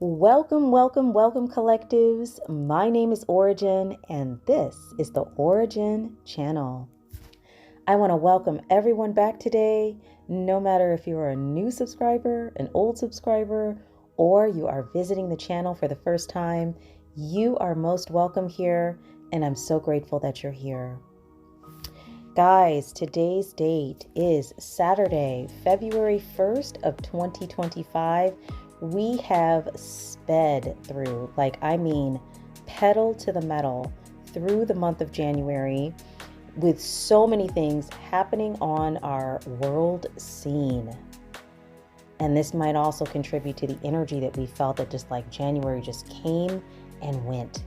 Welcome, welcome, welcome, collectives. My name is Ora-gen, and this is the Ora-gen Channel. I want to welcome everyone back today, no matter if you're a new subscriber, an old subscriber, or you are visiting the channel for the first time. You are most welcome here, and I'm so grateful that you're here. Guys, today's date is Saturday, February 1st of 2025. We have sped through, pedal to the metal through the month of January with so many things happening on our world scene. And this might also contribute to the energy that we felt that just like January just came and went.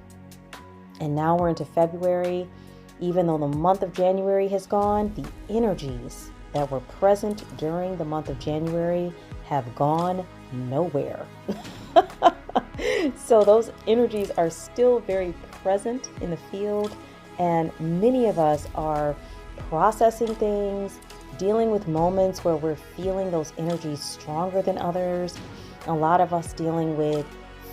And now we're into February. Even though the month of January has gone, the energies that were present during the month of January have gone nowhere. So those energies are still very present in the field, and many of us are processing things, dealing with moments where we're feeling those energies stronger than others. A lot of us dealing with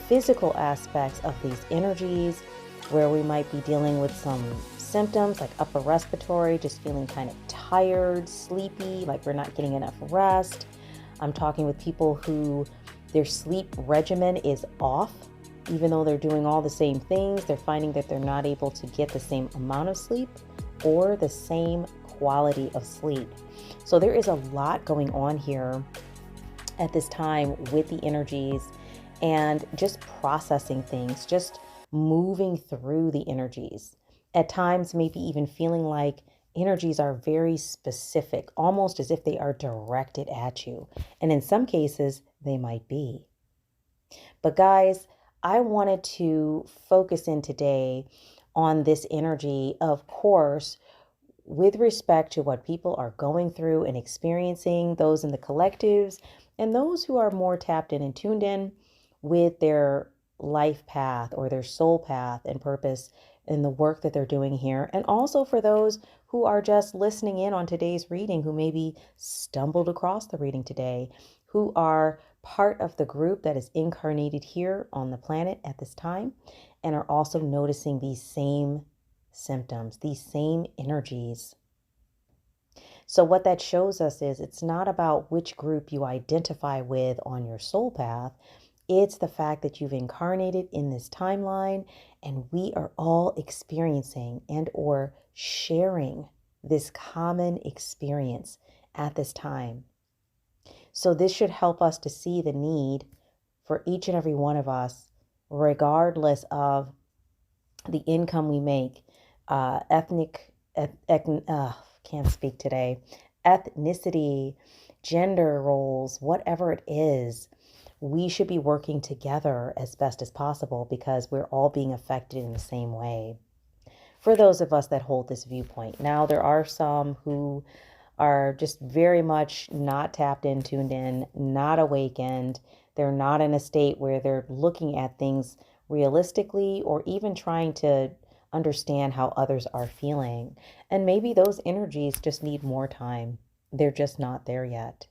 physical aspects of these energies, where we might be dealing with some symptoms like upper respiratory, just feeling kind of tired, sleepy, like we're not getting enough rest. I'm talking with people who their sleep regimen is off. Even though they're doing all the same things, they're finding that they're not able to get the same amount of sleep or the same quality of sleep. So there is a lot going on here at this time with the energies and just processing things, just moving through the energies. At times, maybe even feeling like energies are very specific, almost as if they are directed at you. And in some cases, they might be. But guys, I wanted to focus in today on this energy, of course, with respect to what people are going through and experiencing, those in the collectives, and those who are more tapped in and tuned in with their life path or their soul path and purpose in the work that they're doing here. And also for those who are just listening in on today's reading, who maybe stumbled across the reading today, who are part of the group that is incarnated here on the planet at this time and are also noticing these same symptoms, these same energies. So what that shows us is it's not about which group you identify with on your soul path. It's the fact that you've incarnated in this timeline, and we are all experiencing and or sharing this common experience at this time. So this should help us to see the need for each and every one of us, regardless of the income we make, can't speak today, ethnicity, gender roles, whatever it is. We should be working together as best as possible because we're all being affected in the same way. For those of us that hold this viewpoint. Now, there are some who are just very much not tapped in, tuned in, not awakened. They're not in a state where they're looking at things realistically or even trying to understand how others are feeling. And maybe those energies just need more time. They're just not there yet.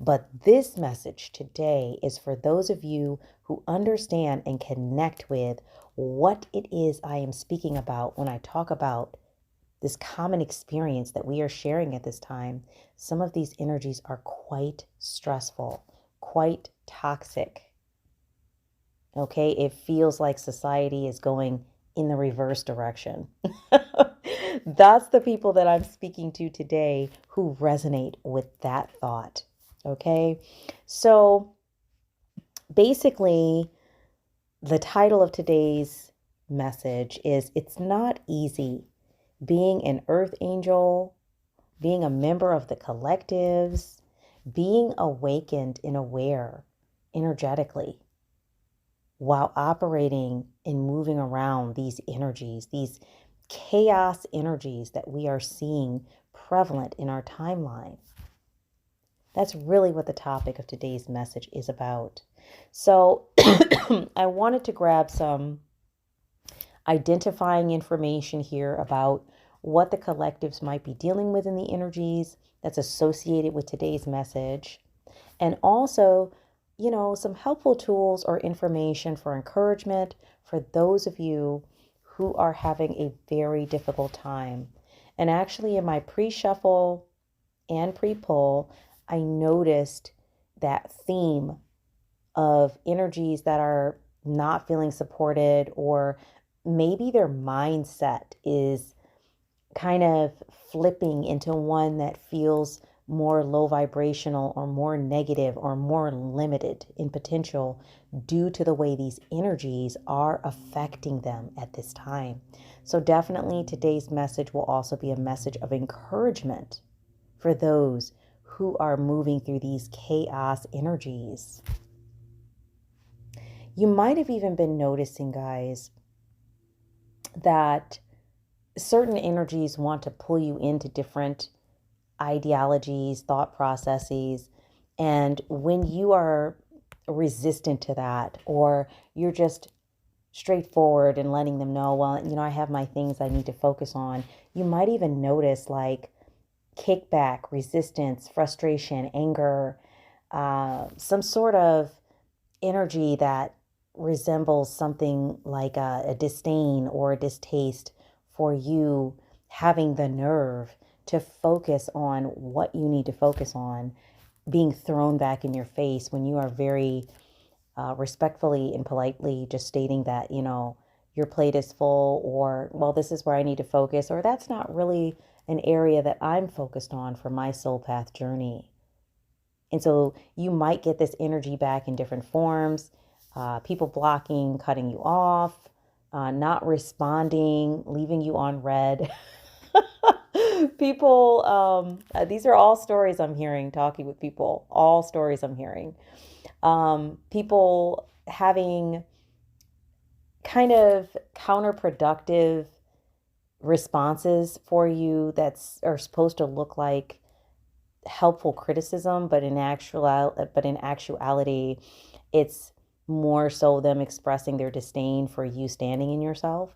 But this message today is for those of you who understand and connect with what it is I am speaking about when I talk about this common experience that we are sharing at this time. Some of these energies are quite stressful, quite toxic. Okay, it feels like society is going in the reverse direction. That's the people that I'm speaking to today who resonate with that thought. Okay, so basically, the title of today's message is It's Not Easy Being an Earth Angel, being a member of the collectives, being awakened and aware energetically while operating and moving around these energies, these chaos energies that we are seeing prevalent in our timeline. That's really what the topic of today's message is about. So I wanted to grab some identifying information here about what the collectives might be dealing with in the energies that's associated with today's message. And also some helpful tools or information for encouragement for those of you who are having a very difficult time. And actually, in my pre-shuffle and pre-pull, I noticed that theme of energies that are not feeling supported, or maybe their mindset is kind of flipping into one that feels more low vibrational or more negative or more limited in potential due to the way these energies are affecting them at this time. So definitely today's message will also be a message of encouragement for those who are moving through these chaos energies. You might have even been noticing, guys, that certain energies want to pull you into different ideologies, thought processes. And when you are resistant to that, or you're just straightforward and letting them know, well, I have my things I need to focus on, you might even notice like kickback, resistance, frustration, anger, some sort of energy that resembles something like a disdain or a distaste for you having the nerve to focus on what you need to focus on, being thrown back in your face when you are very respectfully and politely just stating that, your plate is full, or, well, this is where I need to focus, or that's not really an area that I'm focused on for my soul path journey. And so you might get this energy back in different forms, people blocking, cutting you off, not responding, leaving you on red. People, these are all stories I'm hearing, talking with people, all stories I'm hearing. People having kind of counterproductive responses for you are supposed to look like helpful criticism, but in actuality, it's more so them expressing their disdain for you standing in yourself.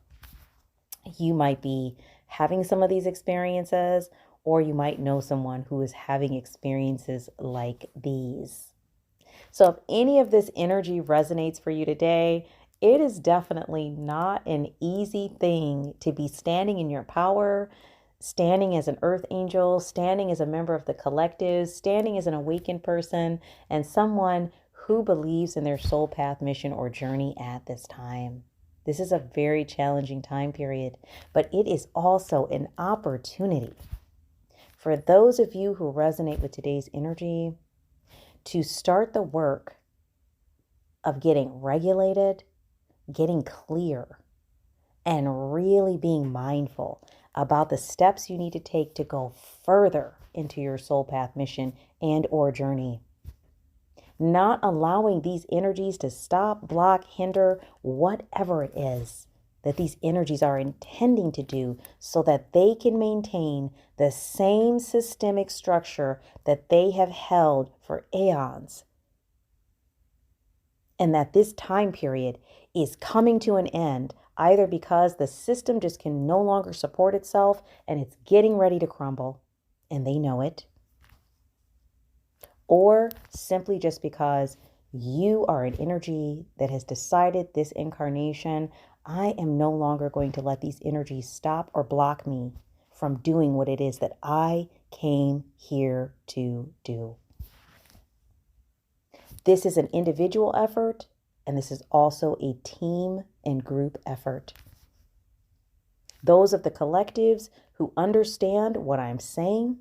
You might be having some of these experiences, or you might know someone who is having experiences like these. So if any of this energy resonates for you today, it is definitely not an easy thing to be standing in your power, standing as an earth angel, standing as a member of the collective, standing as an awakened person, and someone who believes in their soul path mission or journey at this time. This is a very challenging time period, but it is also an opportunity for those of you who resonate with today's energy to start the work of getting regulated, getting clear, and really being mindful about the steps you need to take to go further into your soul path mission and or journey. Not allowing these energies to stop, block, hinder, whatever it is that these energies are intending to do, so that they can maintain the same systemic structure that they have held for eons. And that this time period is coming to an end, either because the system just can no longer support itself and it's getting ready to crumble, and they know it, or simply just because you are an energy that has decided this incarnation, I am no longer going to let these energies stop or block me from doing what it is that I came here to do. This is an individual effort, and this is also a team and group effort. Those of the collectives who understand what I'm saying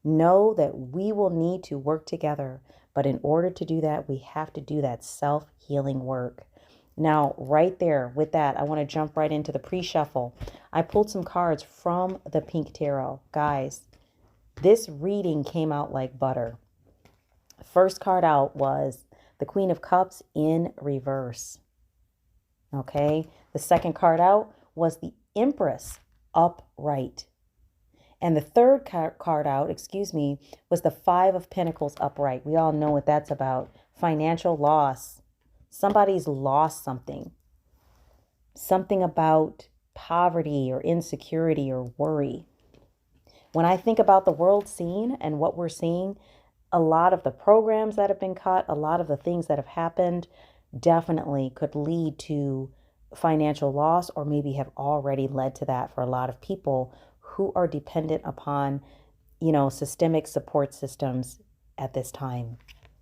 know that we will need to work together. But in order to do that, we have to do that self-healing work. Now, right there with that, I want to jump right into the pre-shuffle. I pulled some cards from the Pink Tarot. Guys, this reading came out like butter. First card out was the Queen of Cups in reverse. Okay. The second card out was the Empress upright. And the third card out, was the Five of Pentacles upright. We all know what that's about. Financial loss. Somebody's lost something. Something about poverty or insecurity or worry. When I think about the world scene and what we're seeing, A lot of the programs that have been cut, a lot of the things that have happened definitely could lead to financial loss, or maybe have already led to that for a lot of people who are dependent upon, systemic support systems at this time.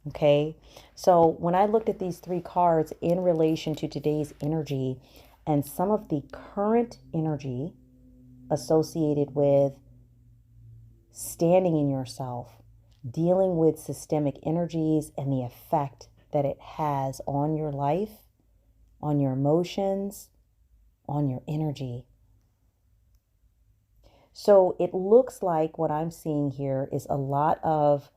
Okay. So when I looked at these three cards in relation to today's energy and some of the current energy associated with standing in yourself, dealing with systemic energies and the effect that it has on your life, on your emotions, on your energy. So it looks like what I'm seeing here is a lot of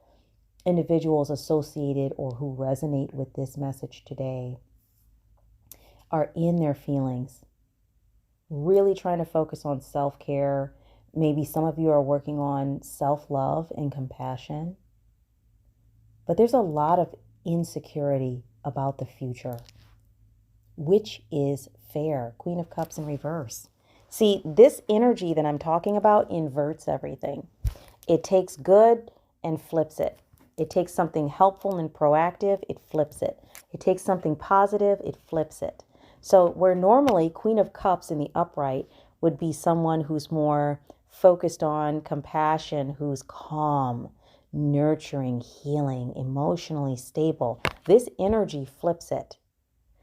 individuals associated or who resonate with this message today are in their feelings, really trying to focus on self-care. Maybe some of you are working on self-love and compassion, but there's a lot of insecurity about the future, which is fair. Queen of Cups in reverse. See, this energy that I'm talking about inverts everything. It takes good and flips it. It takes something helpful and proactive, it flips it. It takes something positive, it flips it. So where normally Queen of Cups in the upright would be someone who's more focused on compassion, who's calm, nurturing, healing, emotionally stable. This energy flips it.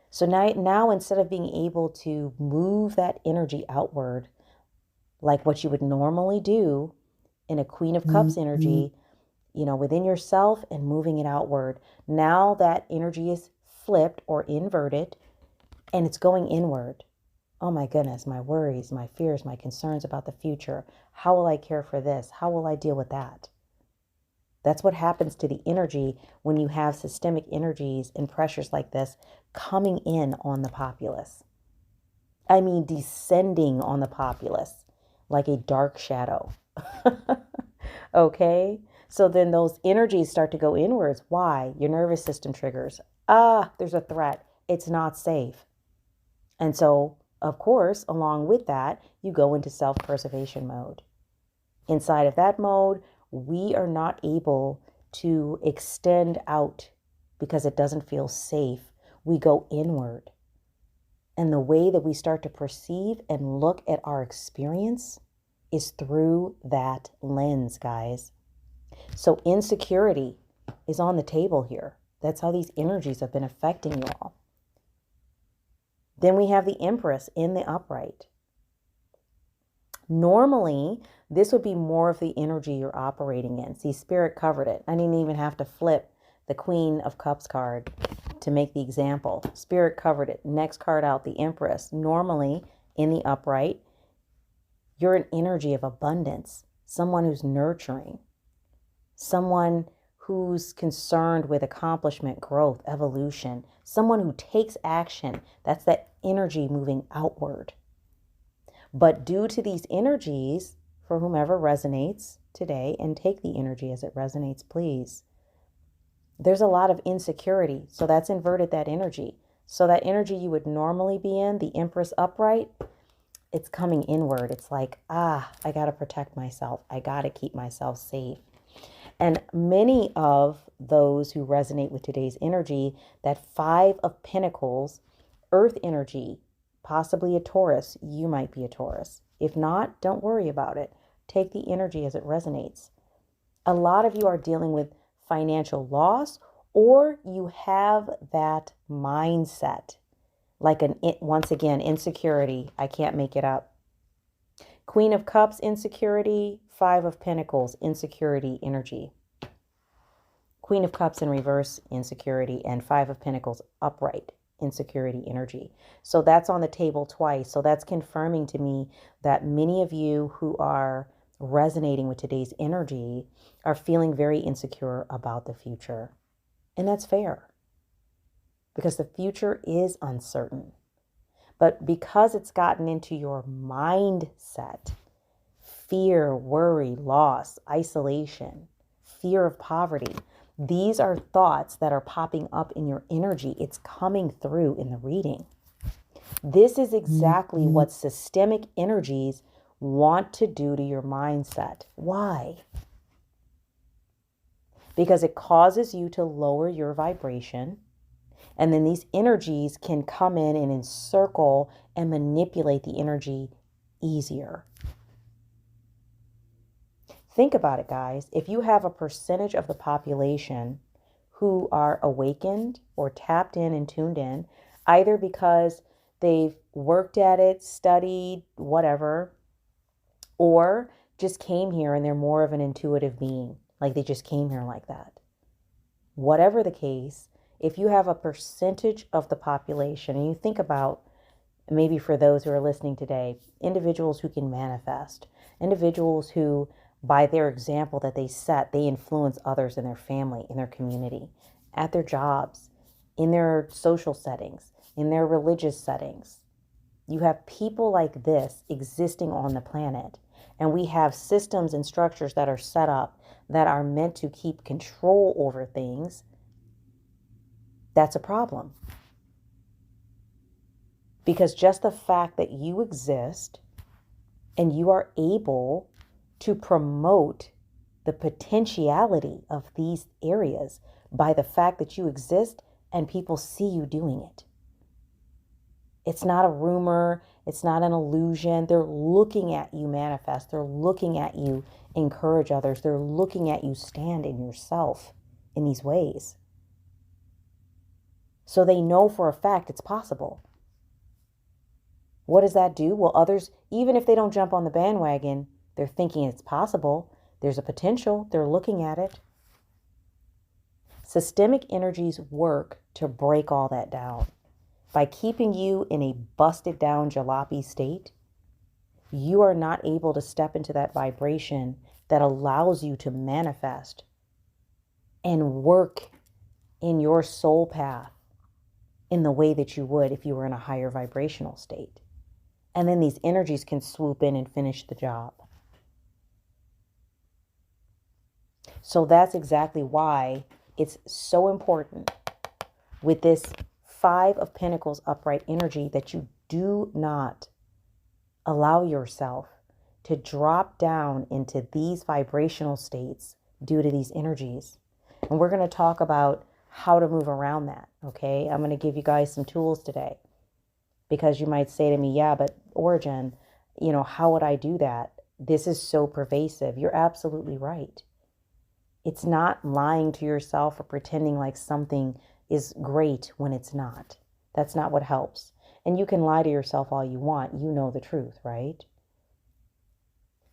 So now instead of being able to move that energy outward, like what you would normally do in a Queen of Cups energy, within yourself and moving it outward, now that energy is flipped or inverted and it's going inward. Oh my goodness, my worries, my fears, my concerns about the future. How will I care for this? How will I deal with that? That's what happens to the energy when you have systemic energies and pressures like this coming in on the populace. I mean, descending on the populace like a dark shadow. Okay? So then those energies start to go inwards. Why? Your nervous system triggers. There's a threat. It's not safe. And so, of course, along with that, you go into self-preservation mode. Inside of that mode, we are not able to extend out because it doesn't feel safe. We go inward. And the way that we start to perceive and look at our experience is through that lens, guys. So insecurity is on the table here. That's how these energies have been affecting you all. Then we have the Empress in the upright. Normally, this would be more of the energy you're operating in. See, Spirit covered it. I didn't even have to flip the Queen of Cups card to make the example. Spirit covered it. Next card out, the Empress. Normally, in the upright, you're an energy of abundance. Someone who's nurturing. Someone who's concerned with accomplishment, growth, evolution. Someone who takes action. That's that energy moving outward. But due to these energies, for whomever resonates today, and take the energy as it resonates, please, there's a lot of insecurity. So that's inverted that energy. So that energy you would normally be in, the Empress upright, it's coming inward. It's like, I got to protect myself. I got to keep myself safe. And many of those who resonate with today's energy, that Five of Pentacles, Earth energy, possibly a Taurus. You might be a Taurus. If not, don't worry about it. Take the energy as it resonates. A lot of you are dealing with financial loss, or you have that mindset. Like once again, insecurity. I can't make it up. Queen of Cups, insecurity. Five of Pentacles, insecurity energy. Queen of Cups in reverse, insecurity. And Five of Pentacles upright, insecurity energy. So that's on the table twice. So that's confirming to me that many of you who are resonating with today's energy are feeling very insecure about the future. And that's fair, because the future is uncertain. But because it's gotten into your mindset, fear, worry, loss, isolation, fear of poverty, these are thoughts that are popping up in your energy. It's coming through in the reading. This is exactly what systemic energies want to do to your mindset. Why? because it causes you to lower your vibration. And then these energies can come in and encircle and manipulate the energy easier. Think about it, guys. If you have a percentage of the population who are awakened or tapped in and tuned in, either because they've worked at it, studied, whatever, or just came here and they're more of an intuitive being, like they just came here like that. Whatever the case, if you have a percentage of the population, and you think about, maybe for those who are listening today, individuals who can manifest, individuals who, by their example that they set, they influence others in their family, in their community, at their jobs, in their social settings, in their religious settings. You have people like this existing on the planet, and we have systems and structures that are set up that are meant to keep control over things. That's a problem. Because just the fact that you exist and you are able to promote the potentiality of these areas by the fact that you exist and people see you doing it. It's not a rumor. It's not an illusion. They're looking at you manifest. They're looking at you encourage others. They're looking at you stand in yourself in these ways. So they know for a fact it's possible. What does that do? Well, others, even if they don't jump on the bandwagon, they're thinking it's possible. There's a potential. They're looking at it. Systemic energies work to break all that down. By keeping you in a busted down jalopy state, you are not able to step into that vibration that allows you to manifest and work in your soul path in the way that you would if you were in a higher vibrational state. And then these energies can swoop in and finish the job. So that's exactly why it's so important with this 5 of Pentacles upright energy that you do not allow yourself to drop down into these vibrational states due to these energies. And we're going to talk about how to move around that, okay? I'm going to give you guys some tools today, because you might say to me, yeah, but Ora-gen, how would I do that? This is so pervasive. You're absolutely right. It's not lying to yourself or pretending like something is great when it's not. That's not what helps. And you can lie to yourself all you want. You know the truth, right?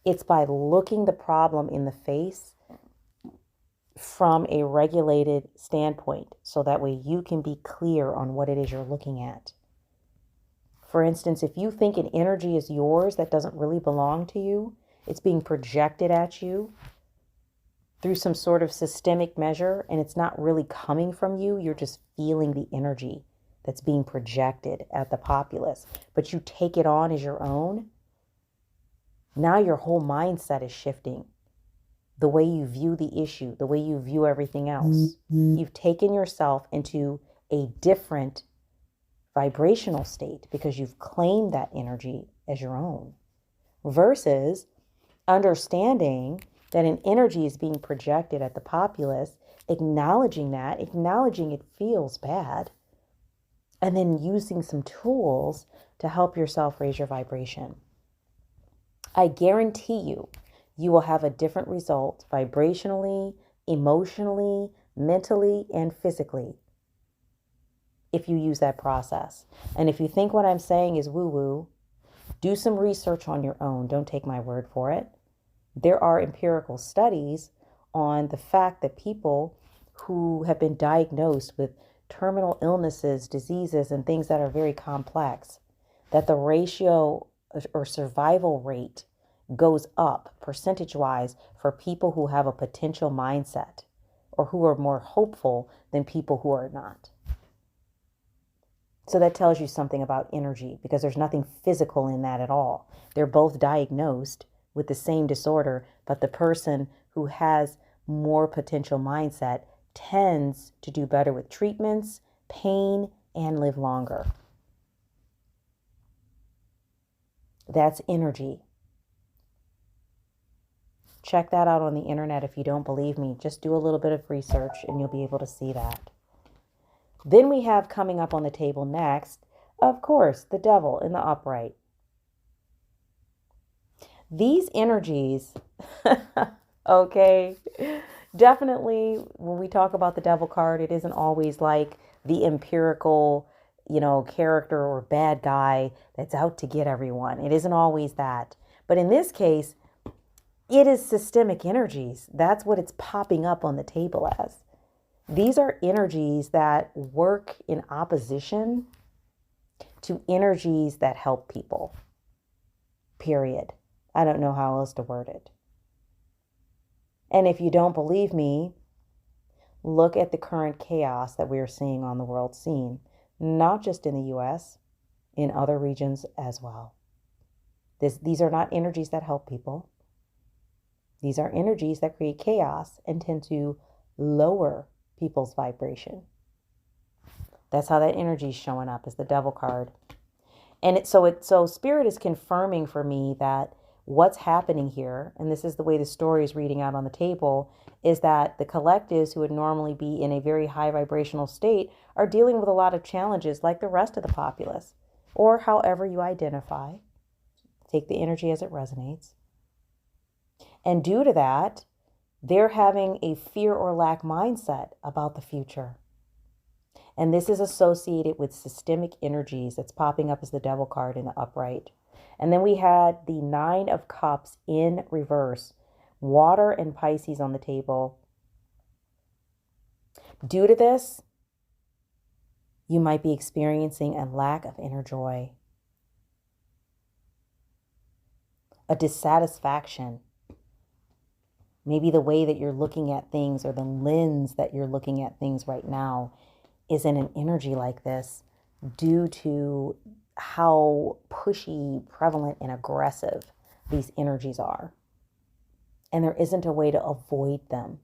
It's by looking the problem in the face from a regulated standpoint, so that way you can be clear on what it is you're looking at. For instance, if you think an energy is yours that doesn't really belong to you, it's being projected at you through some sort of systemic measure, and it's not really coming from you, you're just feeling the energy that's being projected at the populace, but you take it on as your own. Now your whole mindset is shifting. The way you view the issue, the way you view everything else. You've taken yourself into a different vibrational state because you've claimed that energy as your own. Versus understanding that an energy is being projected at the populace, acknowledging it feels bad, and then using some tools to help yourself raise your vibration. I guarantee you will have a different result vibrationally, emotionally, mentally, and physically if you use that process. And if you think what I'm saying is woo-woo, do some research on your own. Don't take my word for it. There are empirical studies on the fact that people who have been diagnosed with terminal illnesses, diseases, and things that are very complex, that the ratio or survival rate goes up percentage-wise for people who have a potential mindset or who are more hopeful than people who are not. So that tells you something about energy, because there's nothing physical in that at all. They're both diagnosed with the same disorder, but the person who has more potential mindset tends to do better with treatments, pain, and live longer. That's energy. Check that out on the internet if you don't believe me. Just do a little bit of research and you'll be able to see that. Then we have coming up on the table next, of course, the devil in the upright. These energies, okay, definitely when we talk about the devil card, it isn't always like the empirical, character or bad guy that's out to get everyone. It isn't always that. But in this case, it is systemic energies. That's what it's popping up on the table as. These are energies that work in opposition to energies that help people. Period. I don't know how else to word it. And if you don't believe me, look at the current chaos that we are seeing on the world scene, not just in the US, in other regions as well. These are not energies that help people. These are energies that create chaos and tend to lower people's vibration. That's how that energy is showing up, as the devil card. And so Spirit is confirming for me that what's happening here, and this is the way the story is reading out on the table, is that the collectives who would normally be in a very high vibrational state are dealing with a lot of challenges like the rest of the populace, or however you identify. Take the energy as it resonates. And due to that, they're having a fear or lack mindset about the future. And this is associated with systemic energies that's popping up as the devil card in the upright. And then we had the 9 of Cups in reverse, water and Pisces on the table. Due to this, you might be experiencing a lack of inner joy, a dissatisfaction. Maybe the way that you're looking at things or the lens that you're looking at things right now is in an energy like this due to how pushy, prevalent, and aggressive these energies are. And there isn't a way to avoid them.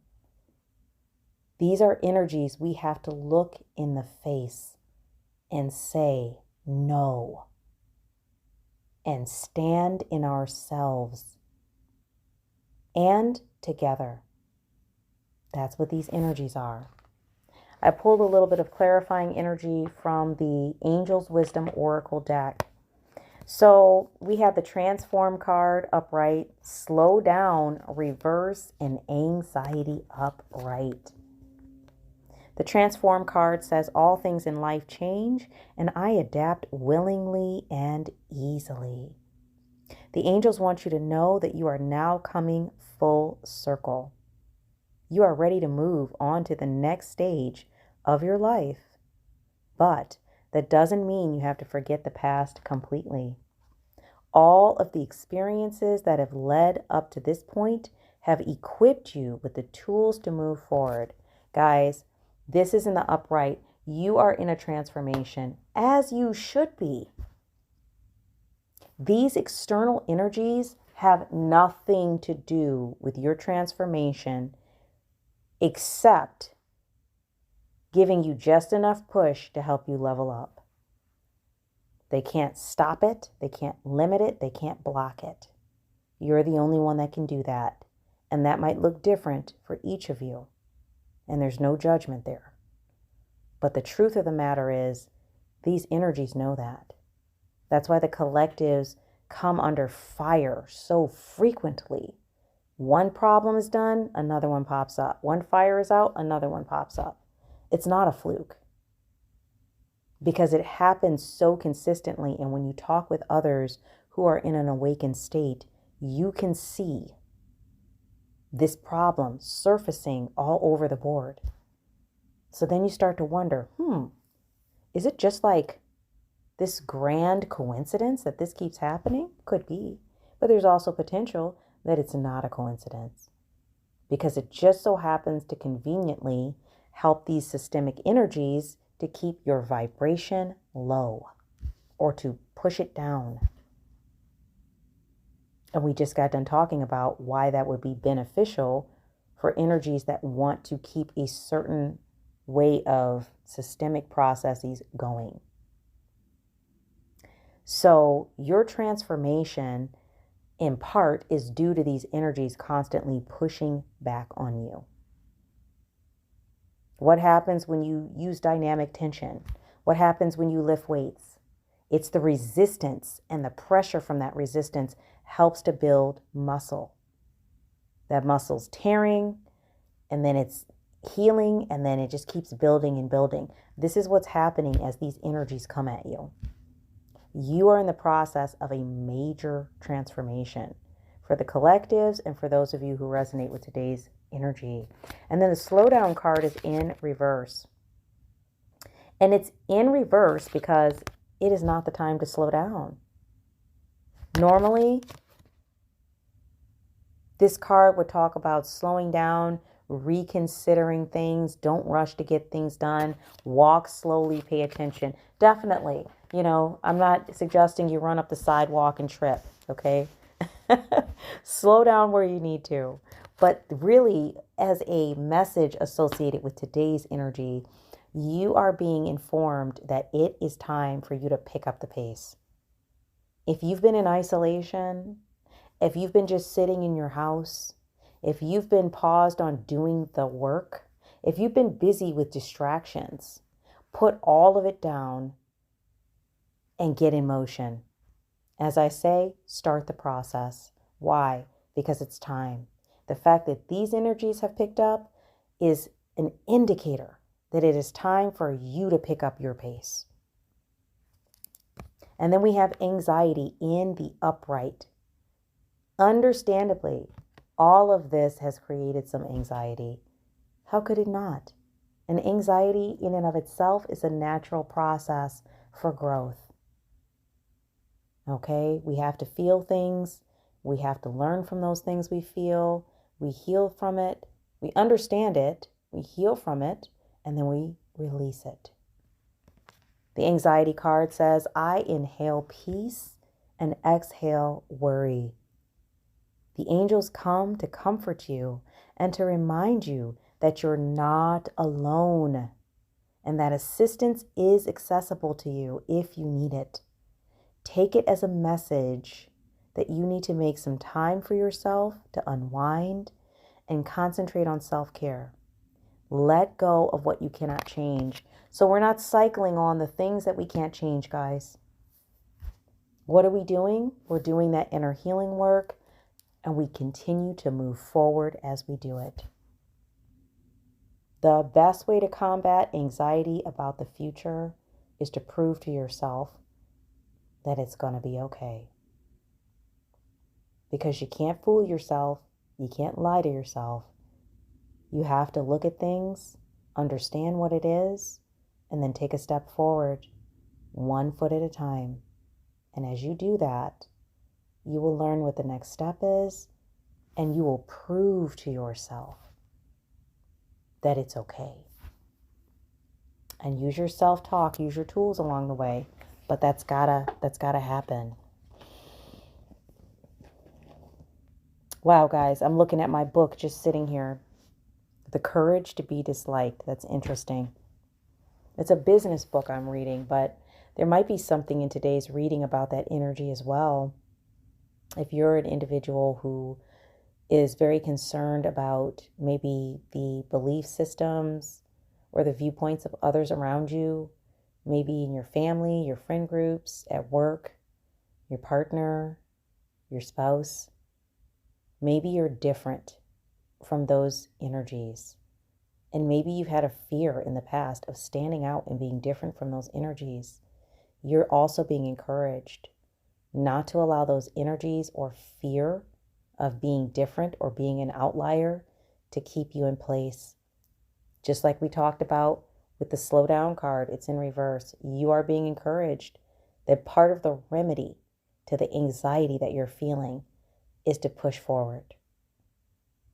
These are energies we have to look in the face and say no. And stand in ourselves and together. That's what these energies are. I pulled a little bit of clarifying energy from the Angel's Wisdom Oracle deck. So we have the Transform card upright, Slow Down reverse, and Anxiety upright. The Transform card says all things in life change, and I adapt willingly and easily. The angels want you to know that you are now coming full circle. You are ready to move on to the next stage of your life. But that doesn't mean you have to forget the past completely. All of the experiences that have led up to this point have equipped you with the tools to move forward. Guys, this is in the upright. You are in a transformation, as you should be. These external energies have nothing to do with your transformation except giving you just enough push to help you level up. They can't stop it. They can't limit it. They can't block it. You're the only one that can do that. And that might look different for each of you. And there's no judgment there. But the truth of the matter is, these energies know that. That's why the collectives come under fire so frequently. One problem is done, another one pops up. One fire is out, another one pops up. It's not a fluke. Because it happens so consistently. And when you talk with others who are in an awakened state, you can see this problem surfacing all over the board. So then you start to wonder, is it just like this grand coincidence that this keeps happening? Could be. But there's also potential that it's not a coincidence. Because it just so happens to conveniently help these systemic energies to keep your vibration low or to push it down. And we just got done talking about why that would be beneficial for energies that want to keep a certain way of systemic processes going. So your transformation in part is due to these energies constantly pushing back on you. What happens when you use dynamic tension? What happens when you lift weights? It's the resistance, and the pressure from that resistance helps to build muscle. That muscle's tearing, and then it's healing, and then it just keeps building and building. This is what's happening as these energies come at you. You are in the process of a major transformation for the collectives and for those of you who resonate with today's energy. And then the slowdown card is in reverse. And it's in reverse because it is not the time to slow down. Normally, this card would talk about slowing down, reconsidering things, don't rush to get things done, walk slowly, pay attention. Definitely, I'm not suggesting you run up the sidewalk and trip, okay? Slow down where you need to. But really, as a message associated with today's energy, you are being informed that it is time for you to pick up the pace. If you've been in isolation, if you've been just sitting in your house, if you've been paused on doing the work, if you've been busy with distractions, put all of it down and get in motion. As I say, start the process. Why? Because it's time. The fact that these energies have picked up is an indicator that it is time for you to pick up your pace. And then we have anxiety in the upright. Understandably, all of this has created some anxiety. How could it not? And anxiety in and of itself is a natural process for growth. Okay, we have to feel things. We have to learn from those things we feel. We heal from it. We understand it. We heal from it. And then we release it. The anxiety card says, I inhale peace and exhale worry. The angels come to comfort you and to remind you that you're not alone and that assistance is accessible to you if you need it. Take it as a message that you need to make some time for yourself to unwind and concentrate on self-care. Let go of what you cannot change. So we're not cycling on the things that we can't change, guys. What are we doing? We're doing that inner healing work, and we continue to move forward as we do it. The best way to combat anxiety about the future is to prove to yourself that it's going to be okay. Because you can't fool yourself. You can't lie to yourself. You have to look at things, understand what it is, and then take a step forward, 1 foot at a time. And as you do that, you will learn what the next step is, and you will prove to yourself that it's okay. And use your self-talk, use your tools along the way, but that's gotta happen. Wow, guys, I'm looking at my book just sitting here. The Courage to Be Disliked. That's interesting. It's a business book I'm reading, but there might be something in today's reading about that energy as well. If you're an individual who is very concerned about maybe the belief systems or the viewpoints of others around you, maybe in your family, your friend groups, at work, your partner, your spouse, maybe you're different from those energies. And maybe you've had a fear in the past of standing out and being different from those energies. You're also being encouraged not to allow those energies or fear of being different or being an outlier to keep you in place. Just like we talked about with the slow down card, it's in reverse. You are being encouraged that part of the remedy to the anxiety that you're feeling is to push forward.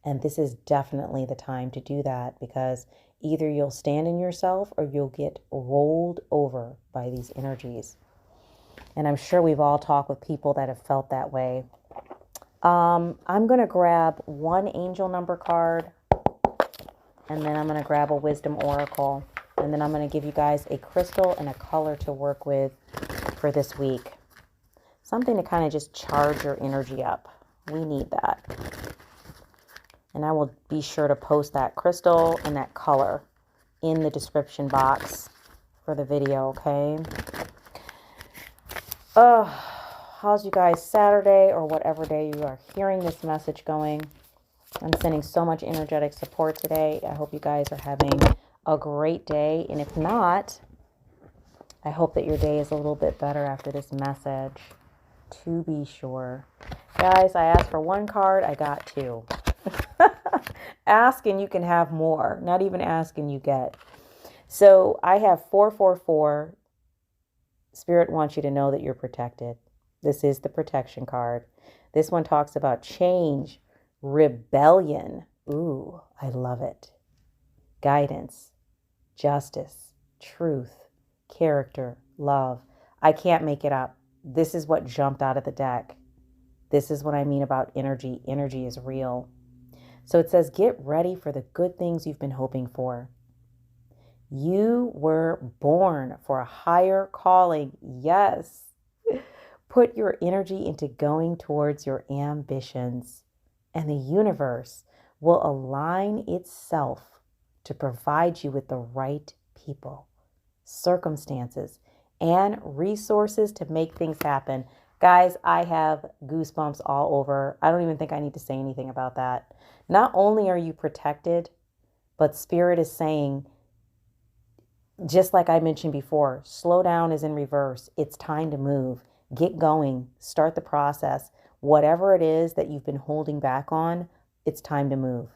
And this is definitely the time to do that, because either you'll stand in yourself or you'll get rolled over by these energies. And I'm sure we've all talked with people that have felt that way. I'm going to grab one angel number card, and then I'm going to grab a wisdom oracle. And then I'm going to give you guys a crystal and a color to work with for this week. Something to kind of just charge your energy up. We need that. And I will be sure to post that crystal and that color in the description box for the video, okay? How's you guys Saturday or whatever day you are hearing this message going? I'm sending so much energetic support today. I hope you guys are having a great day. And if not, I hope that your day is a little bit better after this message, to be sure. Guys, I asked for one card. I got two. Ask and you can have more. Not even ask and you get. So I have 444. Spirit wants you to know that you're protected. This is the protection card. This one talks about change, rebellion. Ooh, I love it. Guidance, justice, truth, character, love. I can't make it up. This is what jumped out of the deck. This is what I mean about energy. Energy is real. So it says, get ready for the good things you've been hoping for. You were born for a higher calling. Yes. Put your energy into going towards your ambitions, and the universe will align itself to provide you with the right people, circumstances, and resources to make things happen. Guys, I have goosebumps all over. I don't even think I need to say anything about that. Not only are you protected, but Spirit is saying, just like I mentioned before, slow down is in reverse. It's time to move. Get going. Start the process. Whatever it is that you've been holding back on, it's time to move.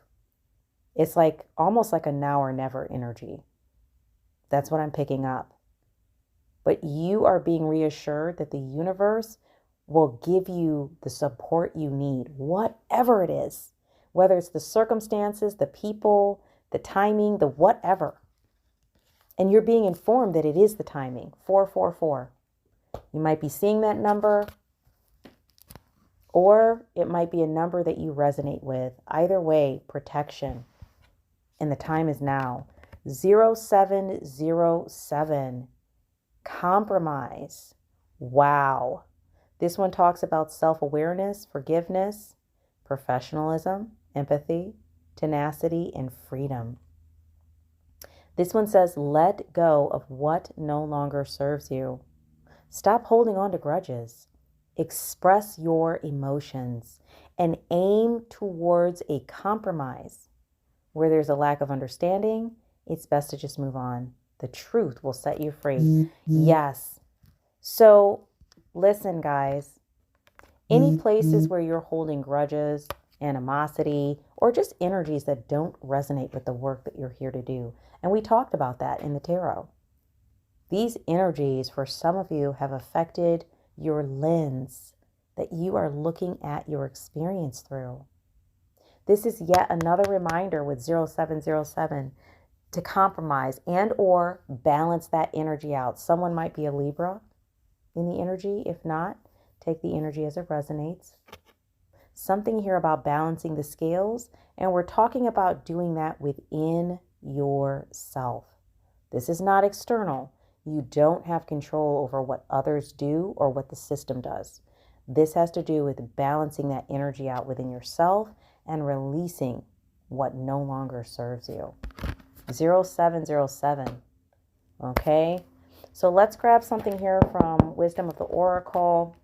It's like almost like a now or never energy. That's what I'm picking up. But you are being reassured that the universe will give you the support you need, whatever it is, whether it's the circumstances, the people, the timing, the whatever. And you're being informed that it is the timing, 444. You might be seeing that number, or it might be a number that you resonate with. Either way, protection. And the time is now. 0707. Compromise. Wow. This one talks about self-awareness, forgiveness, professionalism, empathy, tenacity, and freedom. This one says, let go of what no longer serves you. Stop holding on to grudges. Express your emotions and aim towards a compromise. Where there's a lack of understanding, it's best to just move on. The truth will set you free. Mm-hmm. Yes. So listen, guys, any places where you're holding grudges, animosity, or just energies that don't resonate with the work that you're here to do. And we talked about that in the tarot. These energies, for some of you, have affected your lens that you are looking at your experience through. This is yet another reminder with 0707 to compromise and or balance that energy out. Someone might be a Libra in the energy. If not, take the energy as it resonates. Something here about balancing the scales, and we're talking about doing that within yourself. This is not external. You don't have control over what others do or what the system does. This has to do with balancing that energy out within yourself and releasing what no longer serves you. 0707. Okay, so let's grab something here from Wisdom of the Oracle.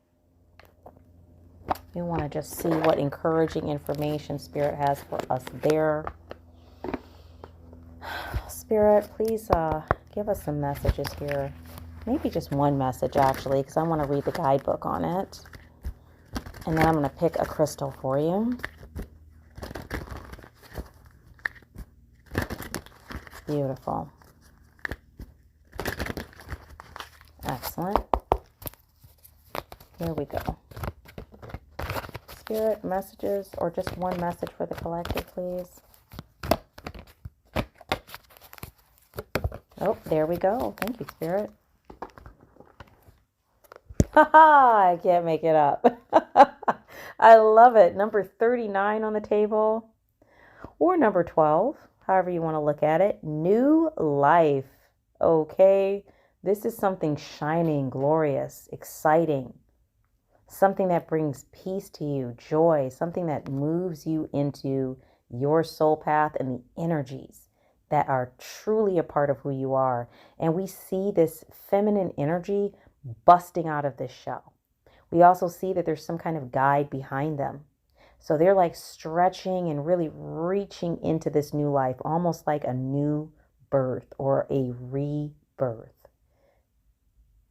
We want to just see what encouraging information Spirit has for us there. Spirit, please give us some messages here. Maybe just one message, actually, because I want to read the guidebook on it. And then I'm going to pick a crystal for you. Beautiful. Excellent. Here we go. Spirit, messages, or just one message for the collective, please. Oh, there we go. Thank you, Spirit. Haha, I can't make it up. I love it. Number 39 on the table, or number 12, however you want to look at it. New life. Okay, this is something shining, glorious, exciting. something that brings peace to you, joy, something that moves you into your soul path and the energies that are truly a part of who you are. And we see this feminine energy busting out of this shell. We also see that there's some kind of guide behind them. So they're like stretching and really reaching into this new life, almost like a new birth or a rebirth.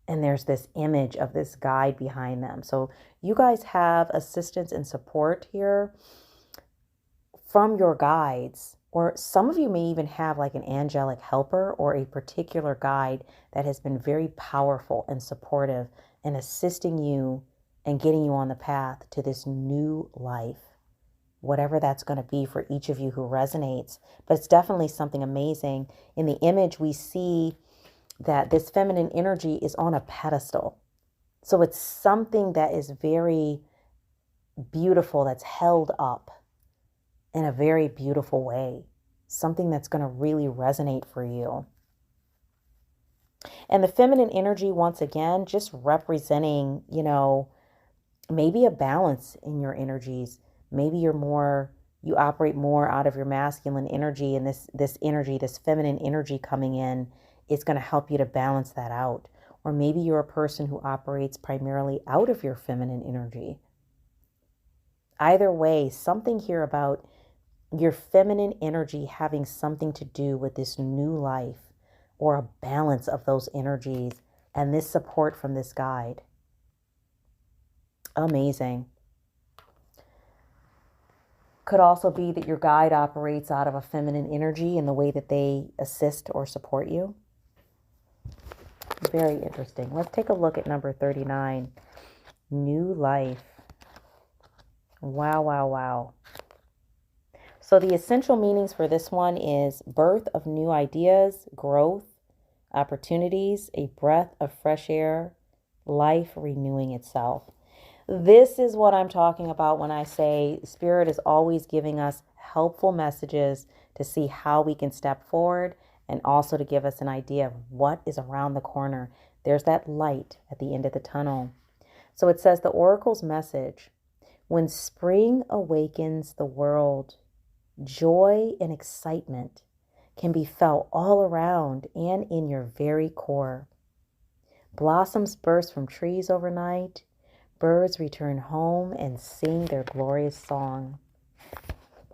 And there's this image of this guide behind them. So you guys have assistance and support here from your guides, or some of you may even have like an angelic helper or a particular guide that has been very powerful and supportive and assisting you and getting you on the path to this new life, whatever that's going to be for each of you who resonates. But it's definitely something amazing. In the image, we see that this feminine energy is on a pedestal. So it's something that is very beautiful, that's held up in a very beautiful way. Something that's going to really resonate for you. And the feminine energy, once again, just representing, maybe a balance in your energies. Maybe you operate more out of your masculine energy, and this energy, this feminine energy coming in is going to help you to balance that out. Or maybe you're a person who operates primarily out of your feminine energy. Either way, something here about your feminine energy having something to do with this new life or a balance of those energies and this support from this guide. Amazing. Could also be that your guide operates out of a feminine energy in the way that they assist or support you. Very interesting. Let's take a look at number 39. New life. Wow, wow, wow. So the essential meanings for this one is birth of new ideas, growth, opportunities, a breath of fresh air, life renewing itself. This is what I'm talking about when I say Spirit is always giving us helpful messages to see how we can step forward, and also to give us an idea of what is around the corner. There's that light at the end of the tunnel. So it says the oracle's message: when spring awakens the world, joy and excitement can be felt all around and in your very core. Blossoms burst from trees overnight. Birds return home and sing their glorious song.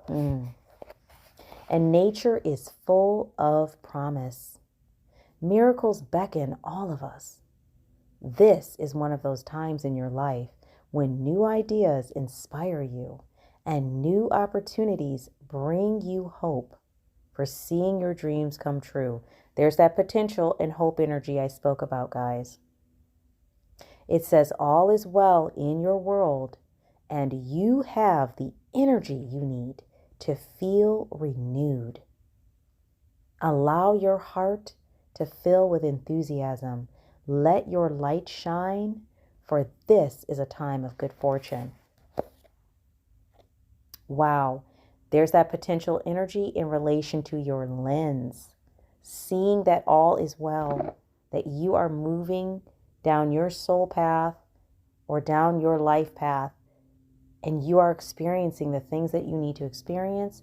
And nature is full of promise. Miracles beckon all of us. This is one of those times in your life when new ideas inspire you and new opportunities bring you hope for seeing your dreams come true. There's that potential and hope energy I spoke about, guys. It says all is well in your world, and you have the energy you need to feel renewed. Allow your heart to fill with enthusiasm. Let your light shine, for this is a time of good fortune. Wow. There's that potential energy in relation to your lens. Seeing that all is well, that you are moving down your soul path or down your life path, and you are experiencing the things that you need to experience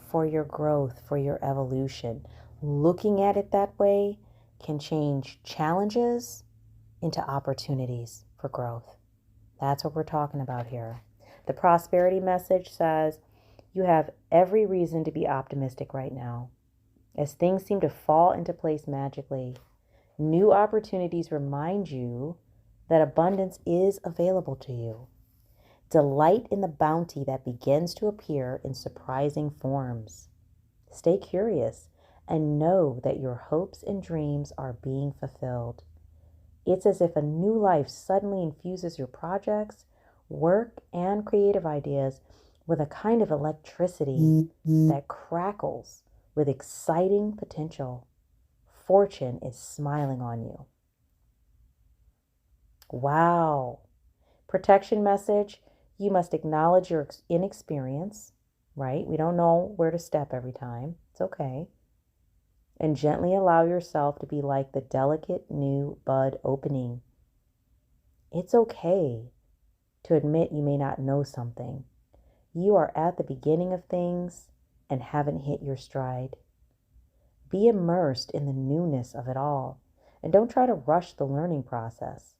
for your growth, for your evolution. Looking at it that way can change challenges into opportunities for growth. That's what we're talking about here. The prosperity message says you have every reason to be optimistic right now, as things seem to fall into place magically. New opportunities remind you that abundance is available to you. Delight in the bounty that begins to appear in surprising forms. Stay curious and know that your hopes and dreams are being fulfilled. It's as if a new life suddenly infuses your projects, work, and creative ideas with a kind of electricity that crackles with exciting potential. Fortune is smiling on you. Wow. Protection message: you must acknowledge your inexperience, right? We don't know where to step every time. It's okay. And gently allow yourself to be like the delicate new bud opening. It's okay. to admit you may not know something. You are at the beginning of things and haven't hit your stride. Be immersed in the newness of it all, and don't try to rush the learning process.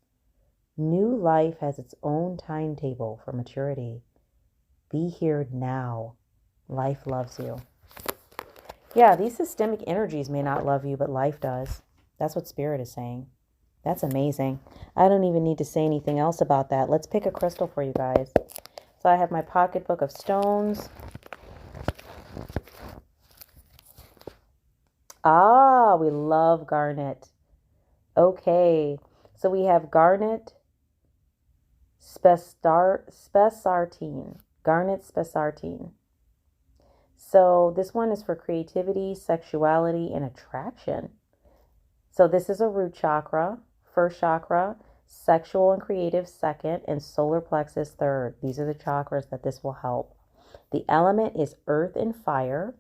New life has its own timetable for maturity. Be here now. Life loves you. Yeah, these systemic energies may not love you, but life does. That's what Spirit is saying. That's amazing. I don't even need to say anything else about that. Let's pick a crystal for you guys. So I have my pocketbook of stones. Ah, we love garnet. Okay, so we have garnet spessartine. Garnet spessartine. So this one is for creativity, sexuality, and attraction. So this is a root chakra, first chakra, sexual and creative second, and solar plexus third. These are the chakras that this will help. The element is earth and fire.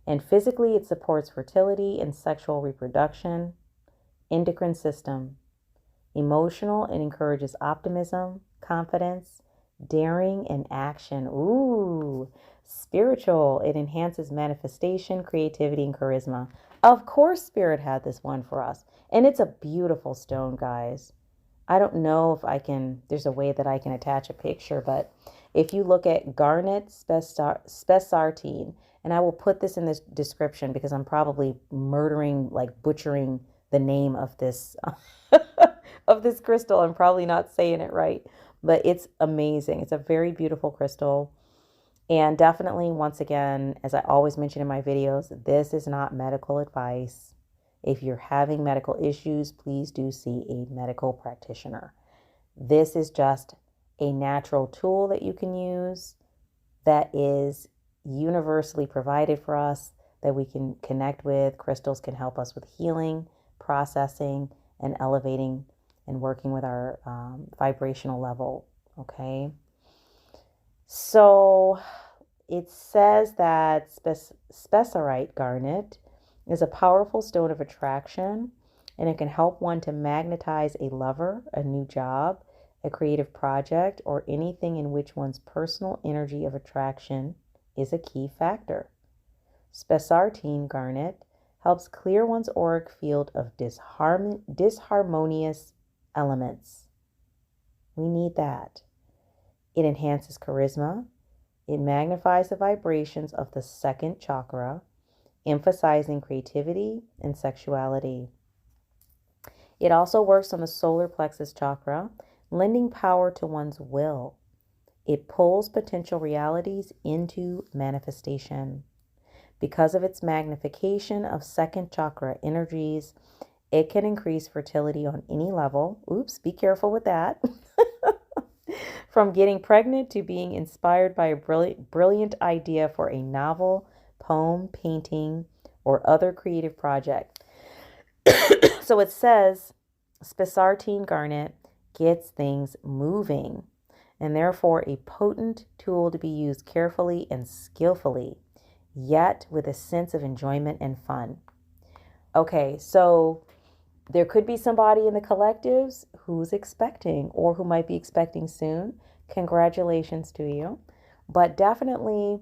And physically, it supports fertility and sexual reproduction. Endocrine system. Emotional, it encourages optimism, confidence, daring, and action. Ooh. Spiritual, it enhances manifestation, creativity, and charisma. Of course, Spirit had this one for us. And it's a beautiful stone, guys. I don't know if there's a way that I can attach a picture, but if you look at Garnet Spessartine, and I will put this in the description because I'm probably butchering the name of this of this crystal. I'm probably not saying it right, but it's amazing. It's a very beautiful crystal. And definitely, once again, as I always mention in my videos, this is not medical advice. If you're having medical issues, please do see a medical practitioner. This is just a natural tool that you can use that is universally provided for us, that we can connect with. Crystals can help us with healing, processing, and elevating and working with our vibrational level. Okay. So it says that Spessartine garnet is a powerful stone of attraction, and it can help one to magnetize a lover, a new job, a creative project, or anything in which one's personal energy of attraction is a key factor. Spessartine garnet helps clear one's auric field of disharmonious elements. We need that. It enhances charisma. It magnifies the vibrations of the second chakra, emphasizing creativity and sexuality. It also works on the solar plexus chakra, lending power to one's will. It pulls potential realities into manifestation. Because of its magnification of second chakra energies, it can increase fertility on any level. Oops, be careful with that. From getting pregnant to being inspired by a brilliant idea for a novel, poem, painting, or other creative project. So it says Spessartine garnet gets things moving, and therefore a potent tool to be used carefully and skillfully, yet with a sense of enjoyment and fun. Okay, so there could be somebody in the collectives who's expecting or who might be expecting soon. Congratulations to you. But definitely,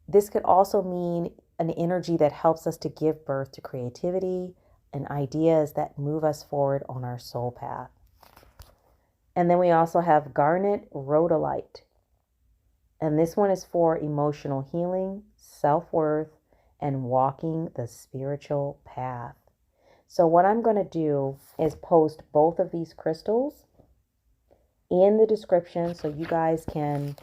this could also mean an energy that helps us to give birth to creativity and ideas that move us forward on our soul path. And then we also have Garnet Rhodolite. And this one is for emotional healing, self-worth, and walking the spiritual path. So what I'm going to do is post both of these crystals in the description so you guys can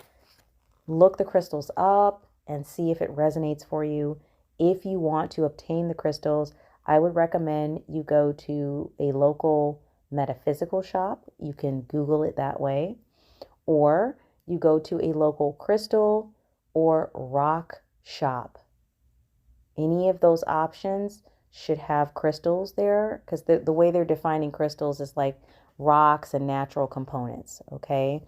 look the crystals up and see if it resonates for you. If you want to obtain the crystals, I would recommend you go to a local metaphysical shop. You can Google it that way. Or you go to a local crystal or rock shop. Any of those options should have crystals there, because the way they're defining crystals is like rocks and natural components. Okay,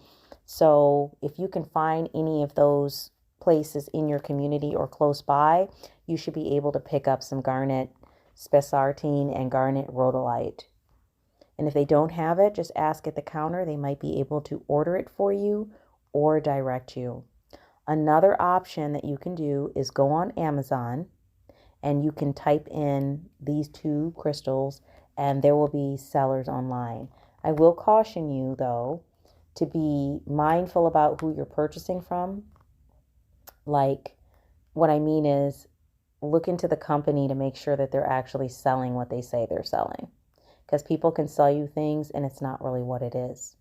so if you can find any of those places in your community or close by, you should be able to pick up some Garnet Spessartine and Garnet Rhodolite. And if they don't have it, just ask at the counter. They might be able to order it for you or direct you. Another option that you can do is go on Amazon and you can type in these two crystals and there will be sellers online. I will caution you, though, to be mindful about who you're purchasing from. Like, what I mean is, look into the company to make sure that they're actually selling what they say they're selling. Because people can sell you things and it's not really what it is.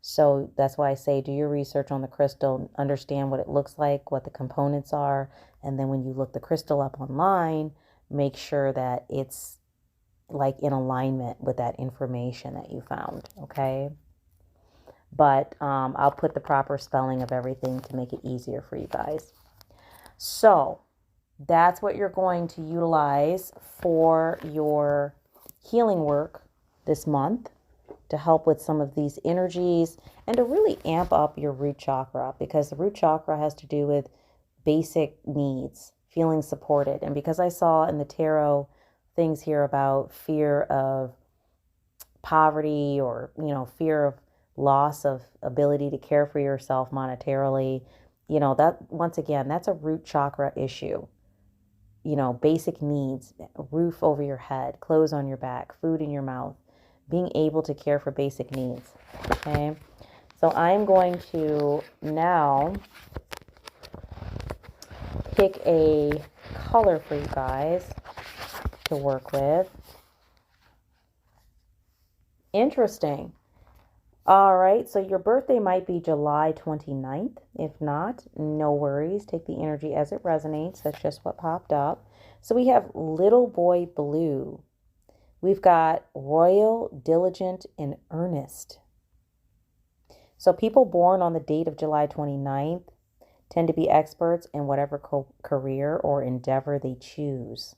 So that's why I say do your research on the crystal, understand what it looks like, what the components are, and then when you look the crystal up online, make sure that it's like in alignment with that information that you found, okay? But I'll put the proper spelling of everything to make it easier for you guys. So that's what you're going to utilize for your healing work this month to help with some of these energies and to really amp up your root chakra, because the root chakra has to do with basic needs, feeling supported. And because I saw in the tarot things here about fear of poverty or, fear of loss of ability to care for yourself monetarily, that once again, that's a root chakra issue. Basic needs, roof over your head, clothes on your back, food in your mouth, being able to care for basic needs. Okay. So I'm going to now pick a color for you guys to work with. Interesting. All right, so your birthday might be July 29th. If not, no worries. Take the energy as it resonates. That's just what popped up. So we have Little Boy Blue. We've got Royal, Diligent, and Earnest. So people born on the date of July 29th tend to be experts in whatever career or endeavor they choose.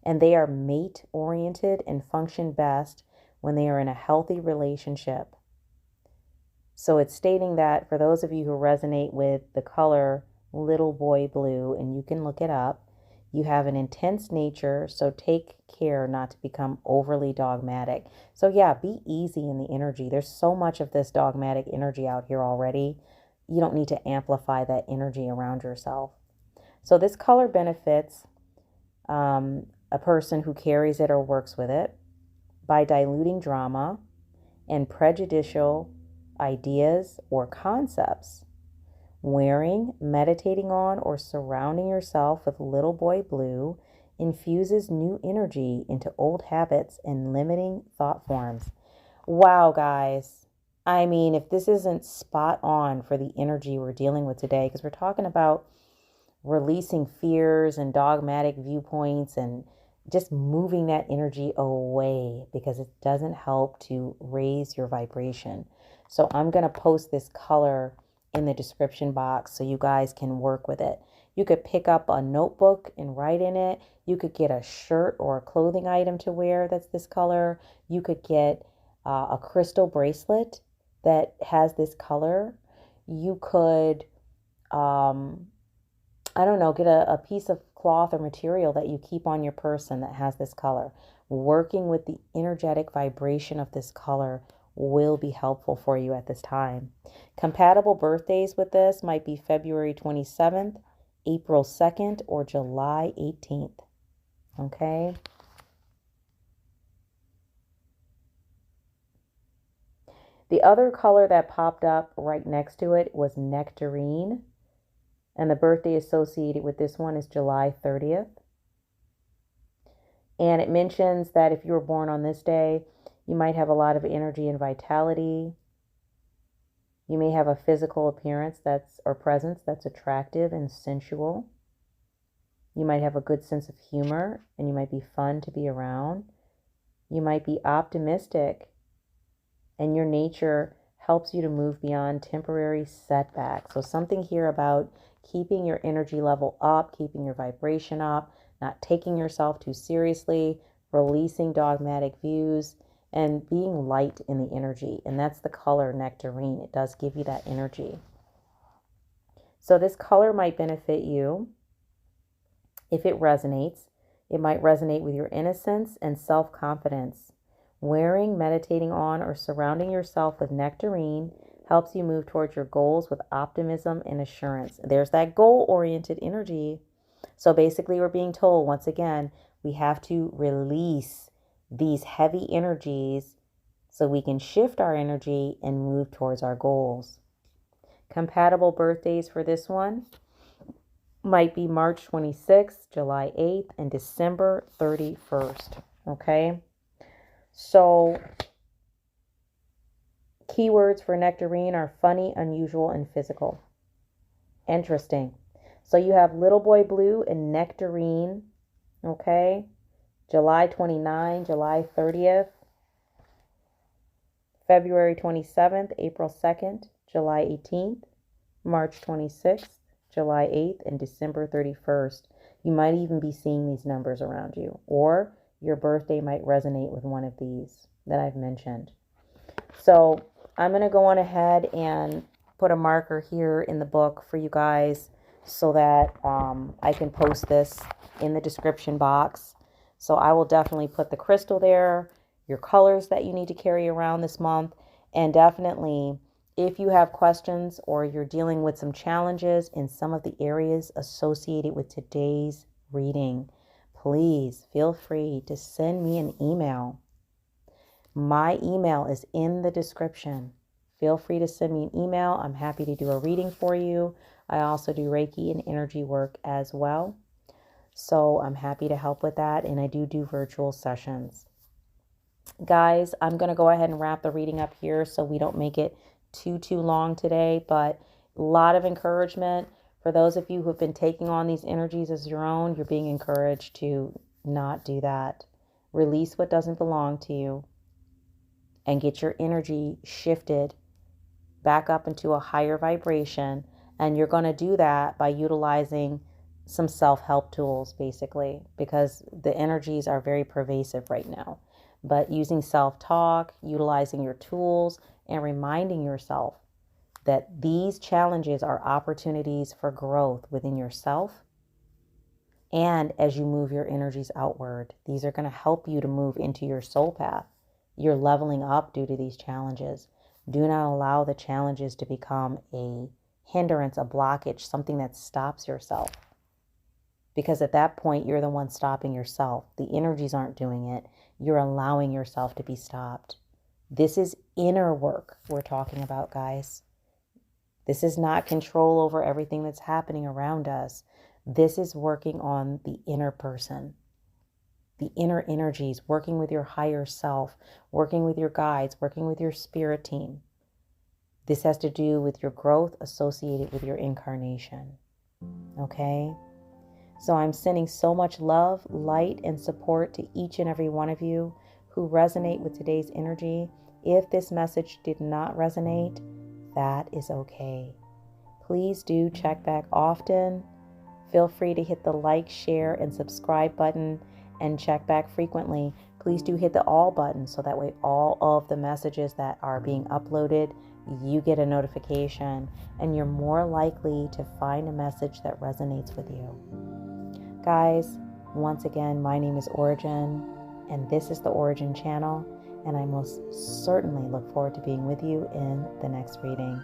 And they are mate-oriented and function best when they are in a healthy relationship. So it's stating that for those of you who resonate with the color Little Boy Blue, and you can look it up, you have an intense nature, so take care not to become overly dogmatic. So yeah, be easy in the energy. There's so much of this dogmatic energy out here already. You don't need to amplify that energy around yourself. So this color benefits a person who carries it or works with it by diluting drama and prejudicial ideas or concepts. Wearing, meditating on, or surrounding yourself with Little Boy Blue infuses new energy into old habits and limiting thought forms. Wow, guys. I mean, if this isn't spot on for the energy we're dealing with today, because we're talking about releasing fears and dogmatic viewpoints and just moving that energy away, because it doesn't help to raise your vibration. So I'm going to post this color in the description box so you guys can work with it. You could pick up a notebook and write in it. You could get a shirt or a clothing item to wear that's this color. You could get a crystal bracelet that has this color. You could, get a piece of cloth or material that you keep on your person that has this color. Working with the energetic vibration of this color will be helpful for you at this time. Compatible birthdays with this might be February 27th, April 2nd, or July 18th. Okay? The other color that popped up right next to it was Nectarine. And the birthday associated with this one is July 30th. And it mentions that if you were born on this day, you might have a lot of energy and vitality. You may have a physical appearance or presence that's attractive and sensual. You might have a good sense of humor, and you might be fun to be around. You might be optimistic, and your nature helps you to move beyond temporary setbacks. So something here about keeping your energy level up, keeping your vibration up, not taking yourself too seriously, releasing dogmatic views, and being light in the energy. And that's the color Nectarine. It does give you that energy. So this color might benefit you if it resonates. It might resonate with your innocence and self-confidence, Wearing, meditating on, or surrounding yourself with nectarine helps you move towards your goals with optimism and assurance. There's that goal-oriented energy. So basically, we're being told, once again, we have to release these heavy energies so we can shift our energy and move towards our goals. Compatible birthdays for this one might be March 26th, July 8th, and December 31st. Okay? So keywords for nectarine are funny, unusual, and physical. Interesting. So you have Little Boy Blue and Nectarine. Okay? July 29, July 30th, February 27th, April 2nd, July 18th, March 26th, July 8th, and December 31st. You might even be seeing these numbers around you, or your birthday might resonate with one of these that I've mentioned. So I'm going to go on ahead and put a marker here in the book for you guys so that I can post this in the description box. So I will definitely put the crystal there, your colors that you need to carry around this month, and definitely if you have questions or you're dealing with some challenges in some of the areas associated with today's reading, please feel free to send me an email. My email is in the description. Feel free to send me an email. I'm happy to do a reading for you. I also do Reiki and energy work as well. So I'm happy to help with that. And I do virtual sessions. Guys, I'm going to go ahead and wrap the reading up here so we don't make it too long today. But a lot of encouragement. For those of you who have been taking on these energies as your own, you're being encouraged to not do that. Release what doesn't belong to you and get your energy shifted back up into a higher vibration. And you're going to do that by utilizing some self-help tools, basically, because the energies are very pervasive right now. But using self-talk, utilizing your tools, and reminding yourself that these challenges are opportunities for growth within yourself. And as you move your energies outward, these are going to help you to move into your soul path. You're leveling up due to these challenges. Do not allow the challenges to become a hindrance, a blockage, something that stops yourself. Because at that point, you're the one stopping yourself. The energies aren't doing it. You're allowing yourself to be stopped. This is inner work we're talking about, guys. This is not control over everything that's happening around us. This is working on the inner person, the inner energies, working with your higher self, working with your guides, working with your spirit team. This has to do with your growth associated with your incarnation. Okay? So I'm sending so much love, light, and support to each and every one of you who resonate with today's energy. If this message did not resonate, that is okay. Please do check back often. Feel free to hit the like, share, and subscribe button and check back frequently. Please do hit the all button so that way all of the messages that are being uploaded, you get a notification and you're more likely to find a message that resonates with you. Guys, once again, my name is Ora-gen, and this is the Ora-gen Channel, and I most certainly look forward to being with you in the next reading.